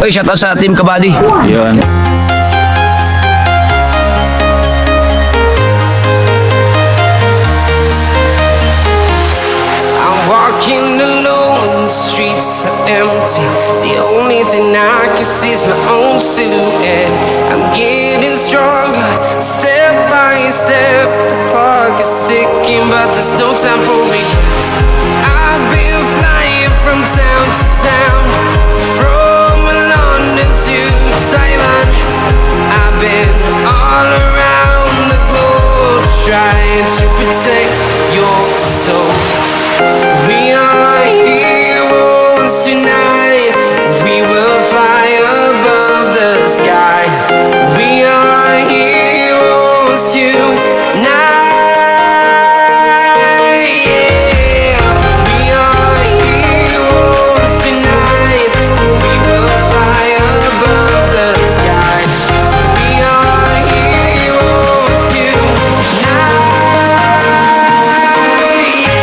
Oy, shoutout sa Team Kabady. Yun. I'm walking alone, the streets are empty. The only thing I can see is my own silhouette. I'm getting stronger, step by step. The clock is ticking, but there's no time for regrets. I've been flying from town to town, from London to Taiwan. I've been all around the globe, trying to protect your soul. We are heroes tonight. We will fly above the sky. We are heroes tonight. Yeah. We are heroes tonight. We will fly above the sky. We are heroes tonight. Yeah.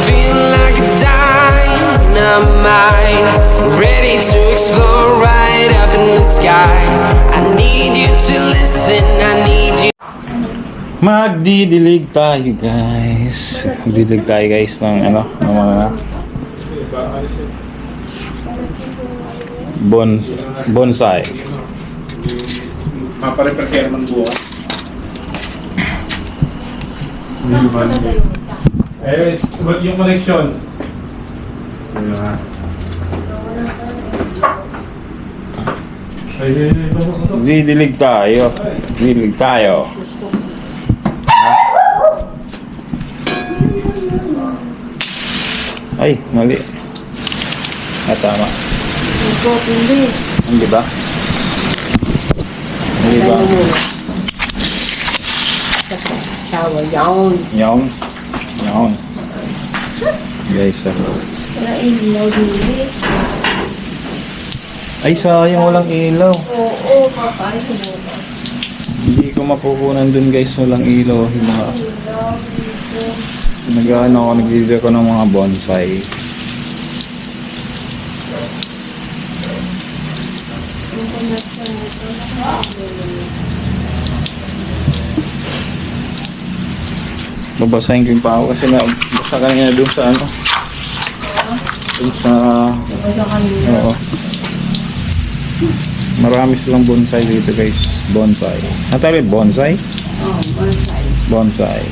Feel like a dynamite, ready to explode right up in the sky. I need you to listen, I need you. Magdidilig tayo guys. Magdidilig tayo guys ng ano, ng mga bonsai. Mapare-prepare man bukas. Eh, yung connection. Didilig tayo. Didilig tayo. Ay, mali. Tama. Hindi ba? Hindi ba? Shower, yawn. Yawn. Yawn. Guys, Wala ilaw din. ay sayang walang ilaw. Oo, kakain ko muna. Hindi ko mapukunan dun guys, walang ilaw. Yung mga nag-ano ako, nag-video ko ng mga bonsai. Babasahin ko yung pao kasi nabasa kanina dun sa ano. Dun sa... Wala kanina. Oo. Marami silang bonsai dito guys. Bonsai. Natali bonsai? Oo, bonsai. Bonsai.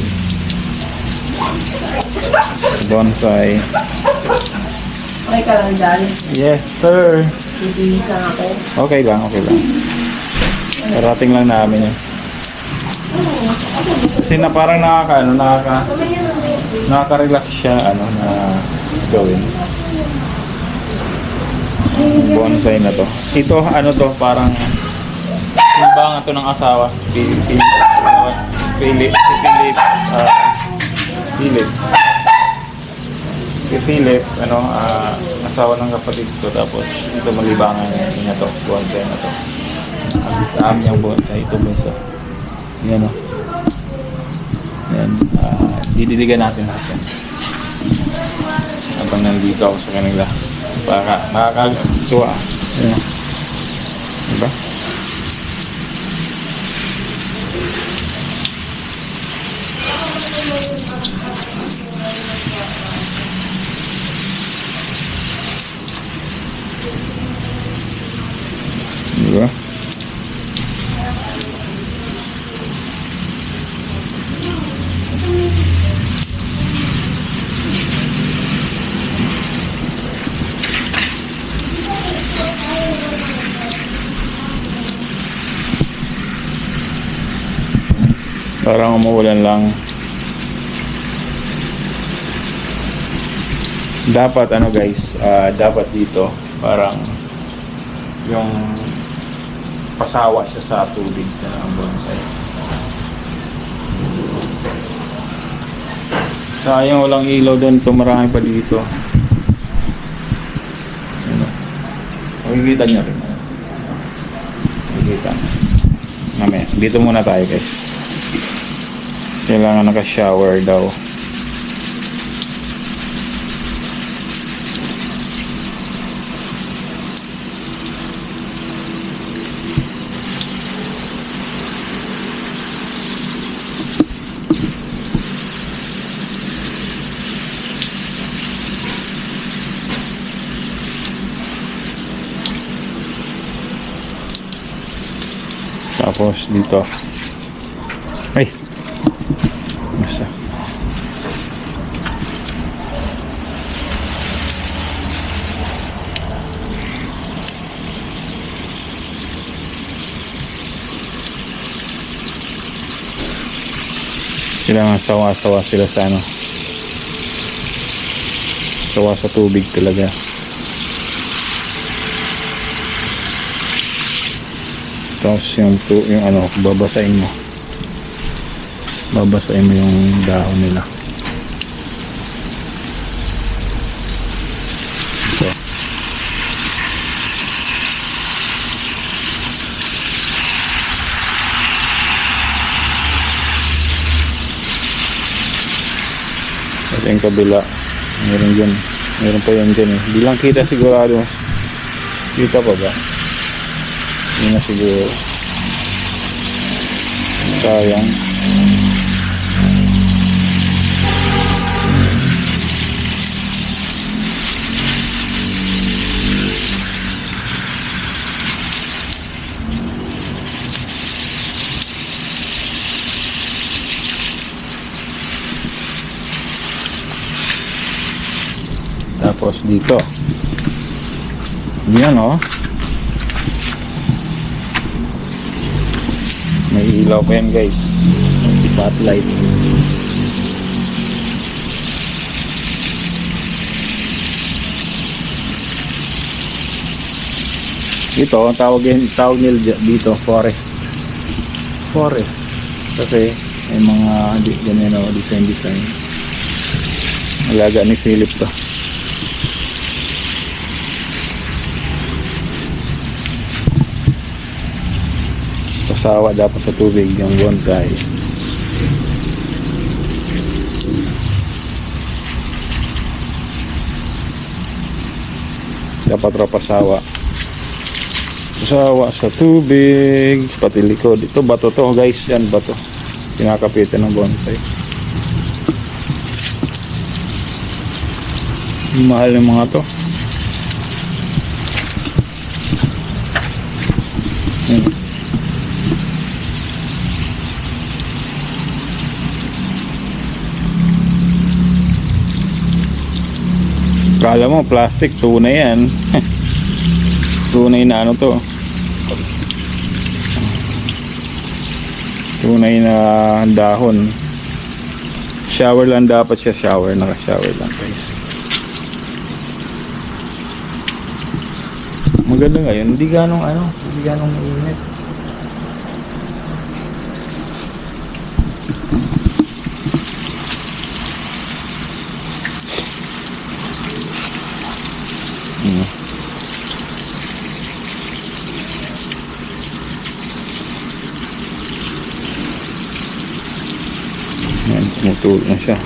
Bonsai. Okay ka lang dyan. Yes, sir. Bibihis lang ako. Okay lang, okay lang. Parating lang namin yan. Kasi na parang nakaka-relax siya ano na gawin. Bonsai na to. Ito ano to parang timbangan to ng asawa si Philip. Si Philip ano asawa ng kapatid ko tapos ito malibangan niya to bonsai na to. Ang niyang bonsai ito bunso. Yan o. Yan. Didiligan natin natin. Habang nandito ako sa kanila. Baka makakagawa. Yan. Diba? Diba? Parang umuulan lang. Dapat ano guys, dapat dito parang yung pasawa siya sa tubig na ang bonsai. Sayang walang ilaw doon, marami pa dito. Ano? Makikita nyo rin. Makikita. Mamaya, dito muna tayo guys. Kailangan naka-shower daw. Tapos dito. Ay. Basta. Sila nga sawa-sawa sila sa ano. Sawa sa tubig talaga. Tapos yung ano, babasahin mo yung dahon nila. Ito. Ito yung kabila. Meron dyan. Meron pa yan dyan eh. Di lang kita sigurado. Kita pa ba? Hindi na siguro. Sayang. Tapos dito. Yan oh. May ilaw pa yan guys. Spotlight. Ito ang tawag nila dito forest. Kasi may mga ganyan o design. Alaga ni Philip to. Pasawa dapat sa tubig yung bonsai. Dapat raw pasawa sa tubig, pati likod. Ito bato to guys, yan bato. Kinakapitan ng bonsai. Mahal yung mga to. Kala mo plastic, tunay yan. Tunay na ano to. Tunay na dahon. Shower lang dapat siya, naka-shower lang guys. Maganda ngayon, hindi ganong mainit. Yan, tumutulo na siya.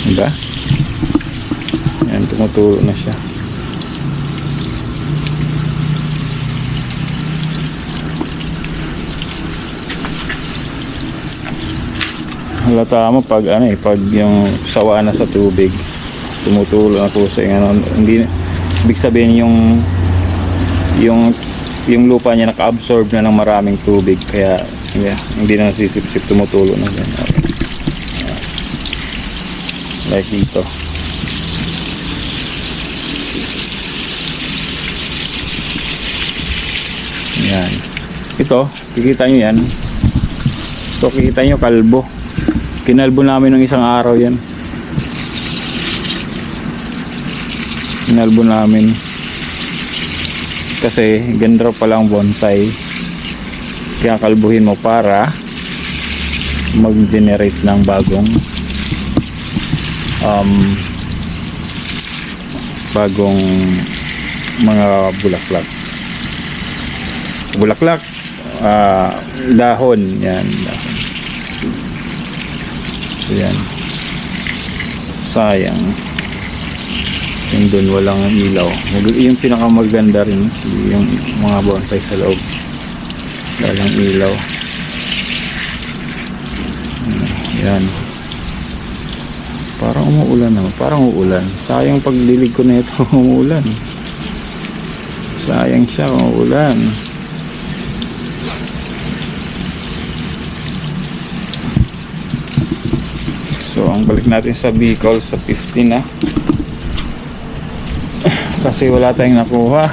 Diba? Yan, tumutulo na siya. Halata mo pag pag yung sawa na sa tubig, tumutulo na puso yung ano, hindi ibig sabihin yung lupa niya naka-absorb na ng maraming tubig, kaya hindi na nasisip-sip, tumutulo na yan. Okay. Like dito. Yan. Ito, kikita nyo yan. Ito, kikita nyo kalbo. Kinalbo namin ng isang araw yan. Kinalbo namin. Kasi ganda pa lang bonsai. kakalbuhin mo para mag-generate ng bagong bagong mga bulaklak, dahon, yan, dahon. So, yan, sayang yung dun walang ilaw. Yung pinakamaganda rin yung mga bonsai sa loob, walang ilaw. Yan, parang umuulan naman, parang uulan. Sayang pagdilig ko na ito. Umuulan, sayang siya, umuulan. So ang balik natin sa Bicol sa 15 na, kasi wala tayong nakuha.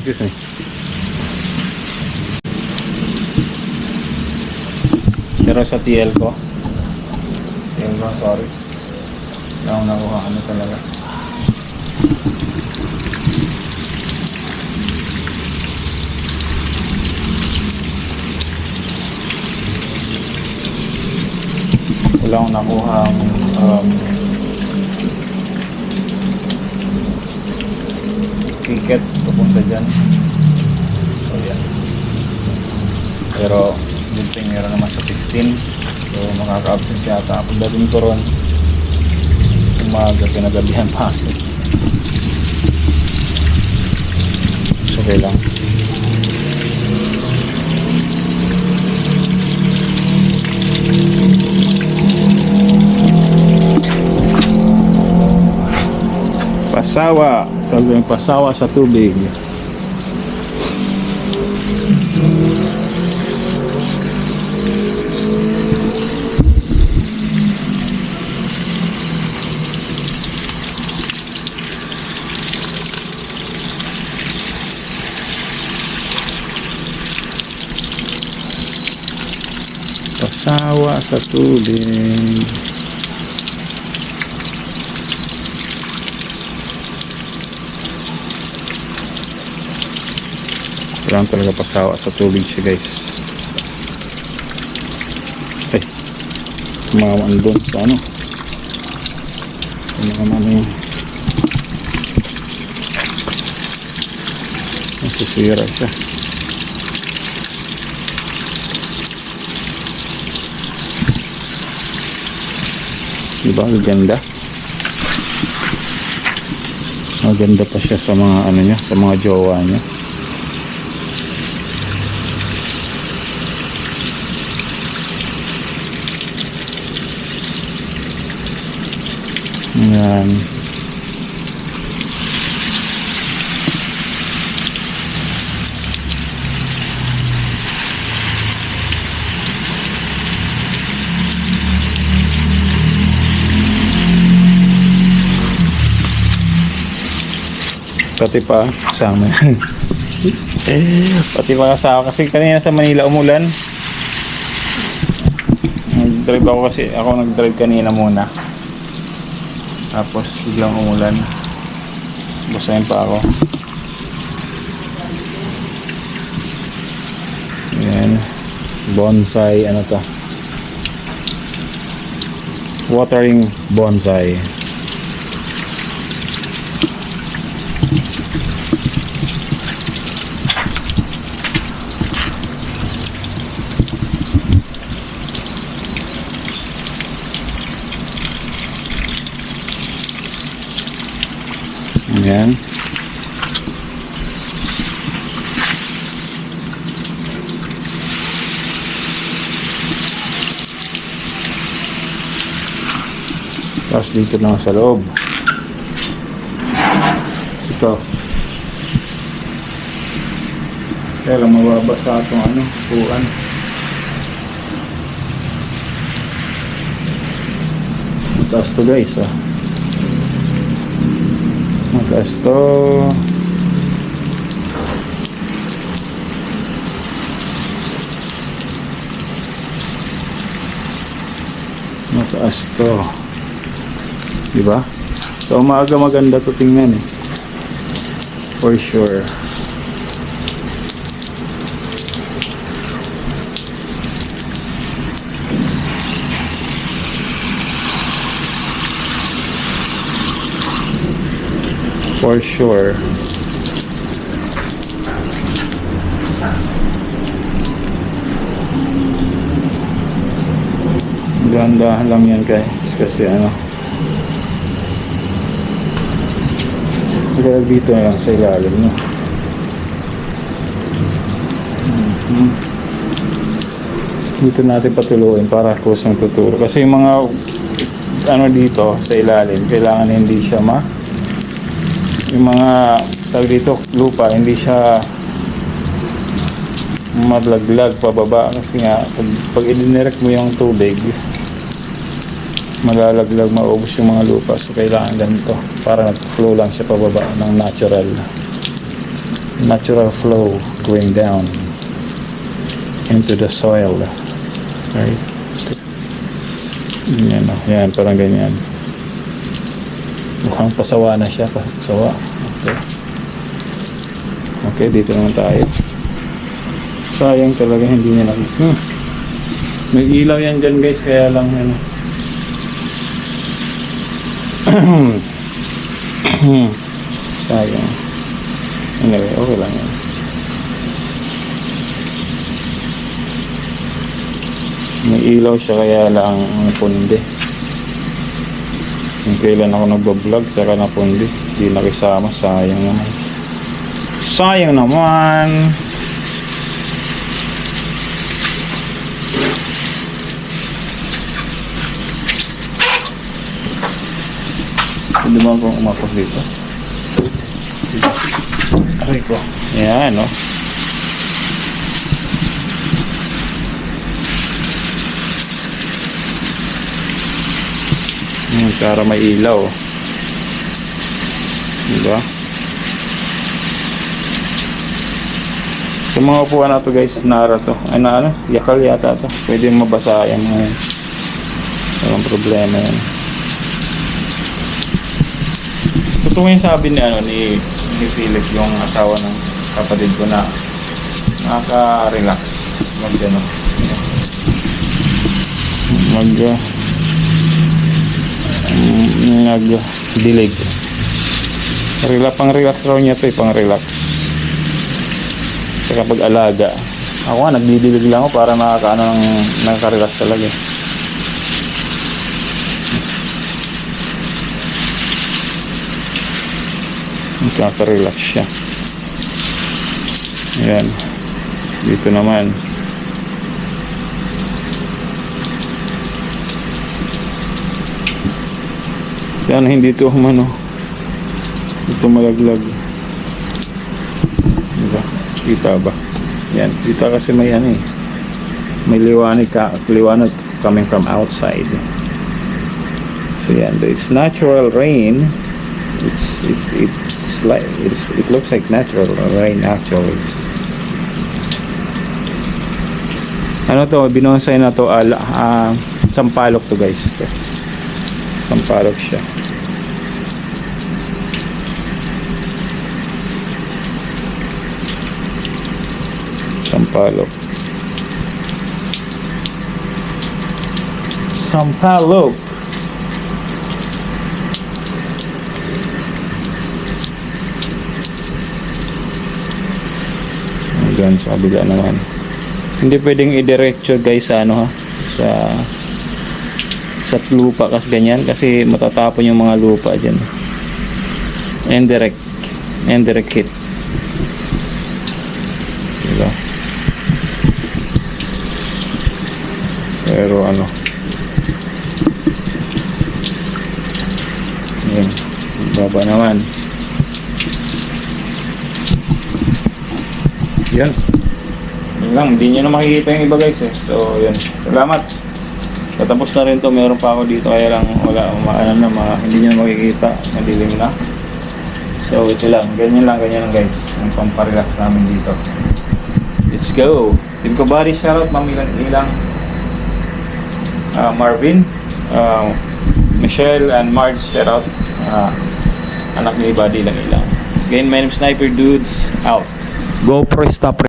Excuse me. Pero sa TL ko, sorry, wala akong nakuha. Ano talaga, wala akong nakuha ticket papunta dyan. So yan, pero good thing meron naman sa 15. So makaka-absent yata ako. Dating ko ron umaga, kinagabihan pa ako. Okay lang. Pasawa, sabi yung pasawa sa tubig. Pasawa sa tubig. Kailangan talaga pasawa sa tubig siya, guys. Ay, mga andun sa ano, mga ano yun, nasisira siya. Diba maganda? Maganda pa siya sa mga ano niya, sa mga jowa niya. Yan. Pati pa kasama yan. Pati pa kasama, kasi kanina sa Manila umulan. Nag-drive ako, kasi ako nag-drive kanina muna, tapos biglang umulan, basahin pa ako. Ayan, bonsai, ano to, watering bonsai. Ayan. Tapos dito na sa loob. Ito. Kaya lang mababasa itong ano, puan. Mataas to, guys, ah. Mataas to. Mataas to. Diba? So umaga maganda to tingnan eh. For sure. For sure. Dahan-dahan lang yan guys. Kasi ano. Dahil dito na lang sa ilalim, no? Dito natin patuloyin para close ng tuturo. Kasi yung mga ano dito sa ilalim, kailangan hindi siya yung mga tawag dito lupa, hindi siya maglaglag pababa. Kasi nga pag i-direct mo yung tubig, malalaglag, maubos yung mga lupa. So kailangan ganito para nag-flow lang siya pababa ng natural flow going down into the soil, right? Yan, yan, parang ganyan. Mukhang pasawa na siya, pasawa. Okay, dito naman tayo. Sayang talaga hindi niya lang. May ilaw yan dyan guys, kaya lang ano. Sayang. Anyway, okay lang yan. May ilaw siya kaya lang napundi. Yung kailan ako nagbablog saka napundi, hindi nakisama. Sayang naman. Sayang naman. Hindi mo akong umapos dito. Aray ko. Yan, no? Para may ilaw. Diba? Sa mga upuan na to guys, nara to. Ano? Yakal yata to. Pwede mabasa yan ngayon. Walang problema yan. Totoo yung sabi ni ni Philip, yung asawa ng kapatid ko, na nakaka-relax nag-dilig. Pang-relax raw niya to, pang-relax. Sa kapag alaga. Ako nga, nagdidilig lang ako para nakaka-relax talaga. Nakaka-relax siya. Ayan. Dito naman. Yan, hindi ito ito malaglag. Diba? Kita ba? Yan, kita kasi may may liwanag coming from outside. So yan, it's natural rain. It looks like natural rain actually. Ano to, binonsay na to, sampalok to guys. Sampalok siya. Sampalok. Sampalok. Hanggang sa kabila naman. Hindi pwedeng i-diretso guys sa sa lupa kasi ganyan, kasi matatapon yung mga lupa dyan. Indirect hit. Diba? Pero yan, baba naman yan lang, hindi nyo na makikita yung iba guys So yan, salamat. Tatapos na rin to, meron pa ako dito kaya lang wala, hindi nyo na makikita, madilim na. So ito lang, ganyan lang guys, ang pamparelax namin dito. Let's go. Team Kabady, shoutout Ma'am Ilang, Marvin, Michelle and Marge, shoutout, anak ni Buddy lang ilang. Again, my name is Sniper Dudes, out. GoPro stop.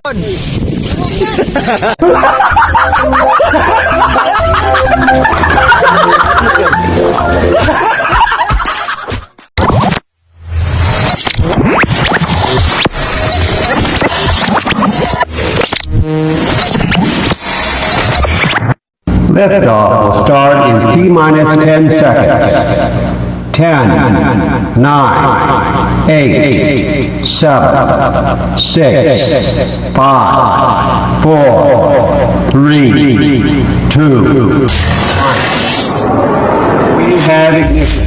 Liftoff will start in T-minus 10 seconds. 10, 9, 8, 7, 6, 5, 4, 3, 2, 1. We have ignition.